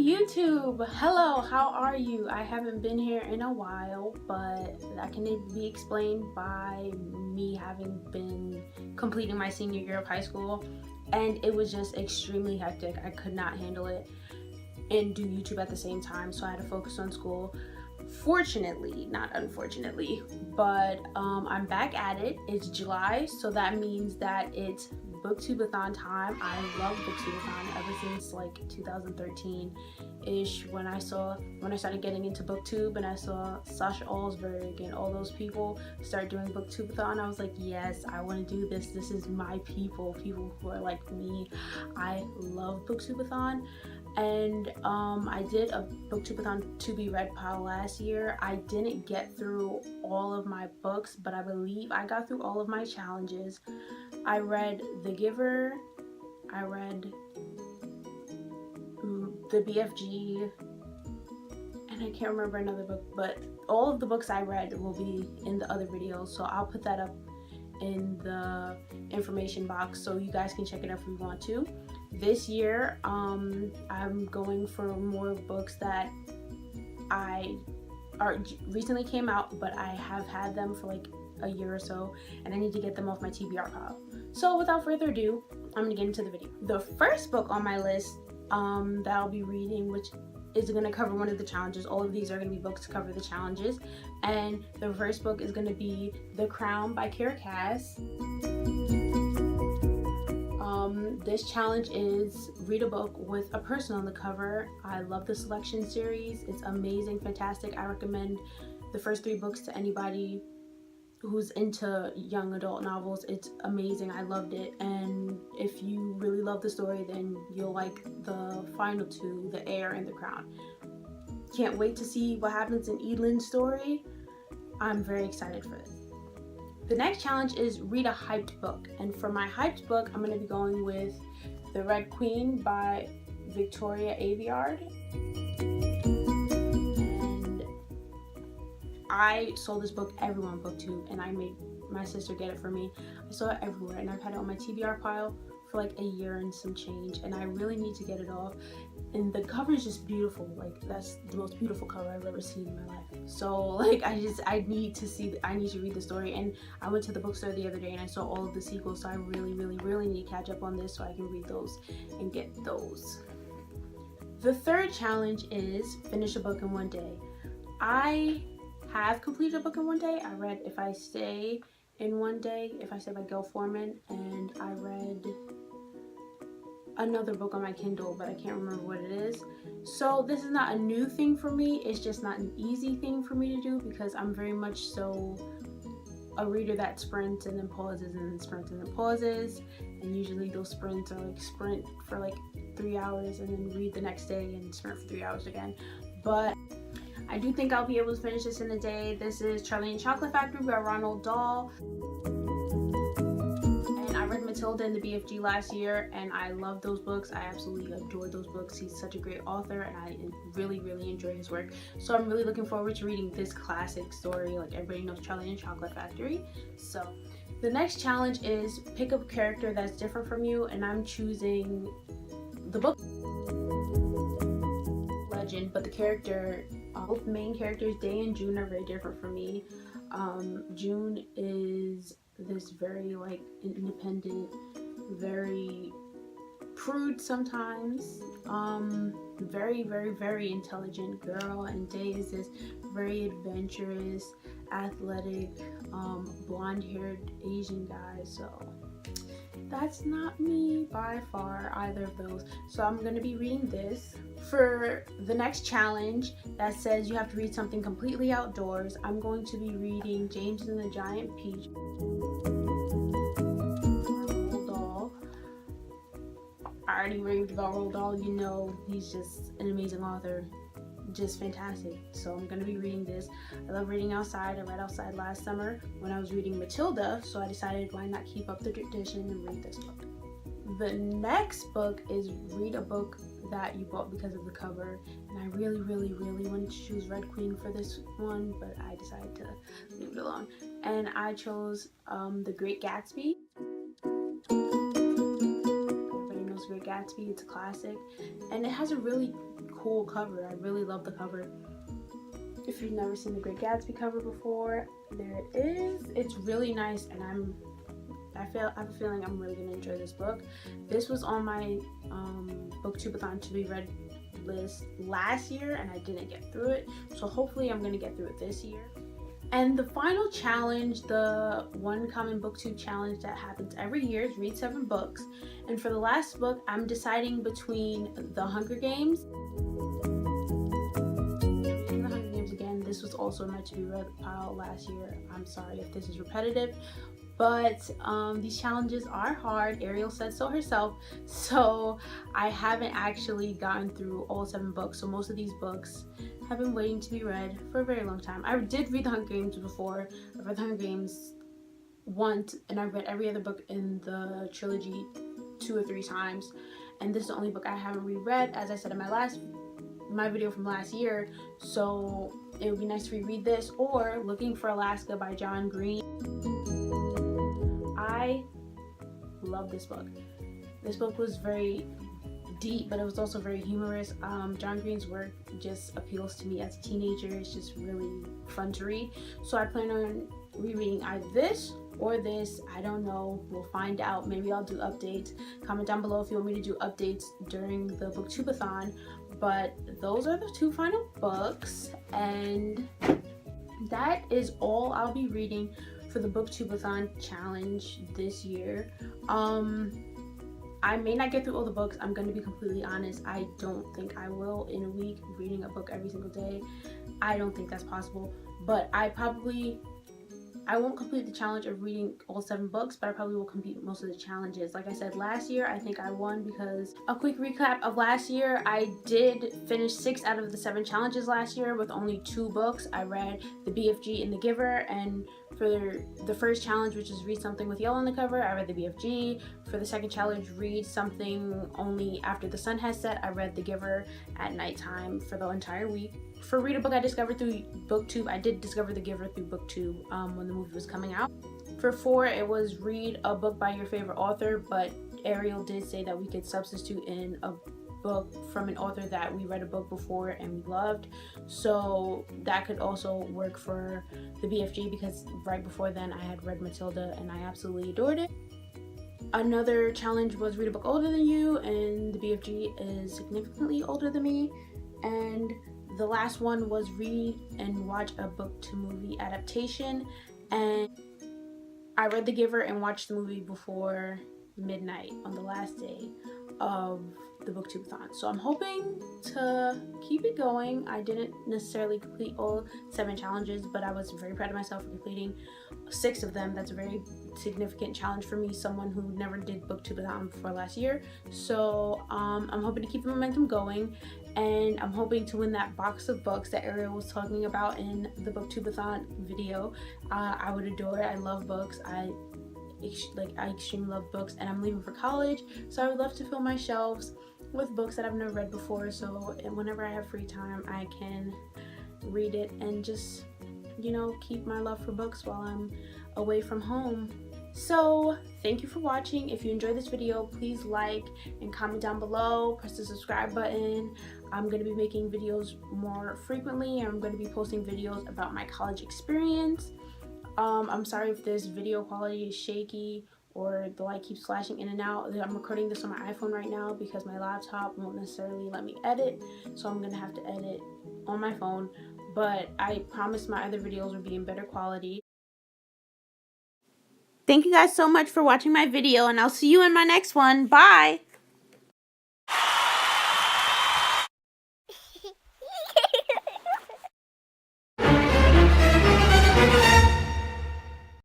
YouTube! Hello, how are you? I haven't been here in a while, but that can be explained by me having been completing my senior year of high school, and it was just extremely hectic. I could not handle it and do YouTube at the same time, so I had to focus on school. Fortunately, not unfortunately, but I'm back at it. It's July, so that means that it's Booktube-a-thon time. I love Booktube-a-thon ever since like 2013-ish when I started getting into Booktube and I saw Sasha Alsberg and all those people start doing Booktube-a-thon. I was like, yes, I want to do this. This is my people who are like me. I love Booktube-a-thon. And I did a Booktube-a-thon to be read pile last year. I didn't get through all of my books, but I believe I got through all of my challenges. I read The Giver, I read the BFG, and I can't remember another book, but all of the books I read will be in the other videos, so I'll put that up in the information box so you guys can check it out if you want to. This year, I'm going for more books that recently came out, but I have had them for like a year or so, and I need to get them off my TBR pile. So without further ado, I'm gonna get into the video. The first book on my list that I'll be reading, which is gonna cover one of the challenges. All of these are gonna be books to cover the challenges, and the first book is gonna be The Crown by Kara Cass. This challenge is read a book with a person on the cover. I love the selection series. It's amazing, fantastic. I recommend the first 3 books to anybody who's into young adult novels. It's amazing. I loved it, and if you really love the story, then you'll like the final 2, The Heir and The Crown. Can't wait to see what happens in Edelyn's story. I'm very excited for this. The next challenge is read a hyped book, and for my hyped book, I'm going to be going with The Red Queen by Victoria Aveyard. And I sold this book everywhere on Booktube, and I made my sister get it for me. I saw it everywhere, and I've had it on my TBR pile for like a year and some change, and I really need to get it off. And the cover is just beautiful. Like, that's the most beautiful cover I've ever seen in my life. So like, I need to read the story. And I went to the bookstore the other day and I saw all of the sequels, so I really need to catch up on this so I can read those and get those. The third challenge is finish a book in one day. I have completed a book in one day. I read If I Stay in One Day, If I Stay by Gail Forman, and I read another book on my Kindle, but I can't remember what it is. So this is not a new thing for me. It's just not an easy thing for me to do because I'm very much so a reader that sprints and then pauses and then sprints and then pauses, and usually those sprints are like sprint for like 3 hours and then read the next day and sprint for 3 hours again. But I do think I'll be able to finish this in a day. This is Charlie and the Chocolate Factory by Roald Dahl. I read Matilda and the BFG last year, and I love those books. I absolutely adore those books. He's such a great author, and I really enjoy his work. So I'm really looking forward to reading this classic story. Like, everybody knows Charlie and the Chocolate Factory. So the next challenge is pick a character that's different from you, and I'm choosing the book Legend, but the character, both main characters, Day and June, are very different from me. June is this very like independent, very prude sometimes, very intelligent girl, and Day is this very adventurous, athletic, blonde-haired Asian guy. So that's not me by far, either of those. So I'm going to be reading this. For the next challenge that says you have to read something completely outdoors, I'm going to be reading James and the Giant Peach. Roald Dahl. I already raved about Roald Dahl. You know, he's just an amazing author. Just fantastic. So I'm going to be reading this. I love reading outside. I read outside last summer when I was reading Matilda, so I decided why not keep up the tradition and read this book. The next book is read a book that you bought because of the cover, and I really wanted to choose Red Queen for this one, but I decided to leave it alone, and I chose The Great Gatsby. Everybody knows Great Gatsby. It's a classic, and it has a really cool cover. I really love the cover. If you've never seen the Great Gatsby cover before, there it is. It's really nice, and I have a feeling I'm really gonna enjoy this book. This was on my Booktube to be read list last year, and I didn't get through it. So hopefully I'm gonna get through it this year. And the final challenge, the One Common Booktube challenge that happens every year, is read 7 books. And for the last book, I'm deciding between The Hunger Games. Reading The Hunger Games again. This was also in my to be read pile last year. I'm sorry if this is repetitive, but these challenges are hard. Ariel said so herself. So I haven't actually gotten through all 7 books. So most of these books have been waiting to be read for a very long time. I did read The Hunger Games before. I read The Hunger Games once, and I read every other book in the trilogy 2 or 3 times. And this is the only book I haven't reread, as I said in my video from last year. So it would be nice to reread this, or Looking for Alaska by John Green. I love this book. This book was very deep, but it was also very humorous. John Green's work just appeals to me as a teenager. It's just really fun to read. So I plan on rereading either this or this. I don't know. We'll find out. Maybe I'll do updates. Comment down below if you want me to do updates during the Booktubeathon. But those are the 2 final books, and that is all I'll be reading for the Booktubeathon challenge this year. I may not get through all the books. I'm going to be completely honest. I don't think I will in a week, reading a book every single day. I don't think that's possible. But I won't complete the challenge of reading all 7 books, but I probably will complete most of the challenges. Like I said, last year, I think I won because, a quick recap of last year, I did finish 6 out of the 7 challenges last year with only 2 books. I read The BFG and The Giver, and for the first challenge, which is read something with yellow on the cover, I read The BFG. For the second challenge, read something only after the sun has set, I read The Giver at nighttime for the entire week. For read a book I discovered through Booktube, I did discover The Giver through Booktube when the movie was coming out. For 4, it was read a book by your favorite author, but Ariel did say that we could substitute in a book from an author that we read a book before and we loved, so that could also work for the BFG, because right before then I had read Matilda and I absolutely adored it. Another challenge was read a book older than you, and the BFG is significantly older than me. And the last one was read and watch a book to movie adaptation, and I read The Giver and watched the movie before midnight on the last day of the Booktubeathon. So I'm hoping to keep it going. I didn't necessarily complete all 7 challenges, but I was very proud of myself for completing 6 of them. That's a very significant challenge for me, someone who never did Booktubeathon before last year. So I'm hoping to keep the momentum going, and I'm hoping to win that box of books that Ariel was talking about in the Booktubeathon video. I would adore it. I love books. I extremely love books, and I'm leaving for college, so I would love to fill my shelves with books that I've never read before. So whenever I have free time, I can read it and just, you know, keep my love for books while I'm away from home. So thank you for watching. If you enjoyed this video, please like and comment down below. Press the subscribe button. I'm going to be making videos more frequently, and I'm going to be posting videos about my college experience. I'm sorry if this video quality is shaky or the light keeps flashing in and out. I'm recording this on my iPhone right now because my laptop won't necessarily let me edit, so I'm gonna have to edit on my phone, but I promise my other videos will be in better quality. Thank you guys so much for watching my video, and I'll see you in my next one. Bye!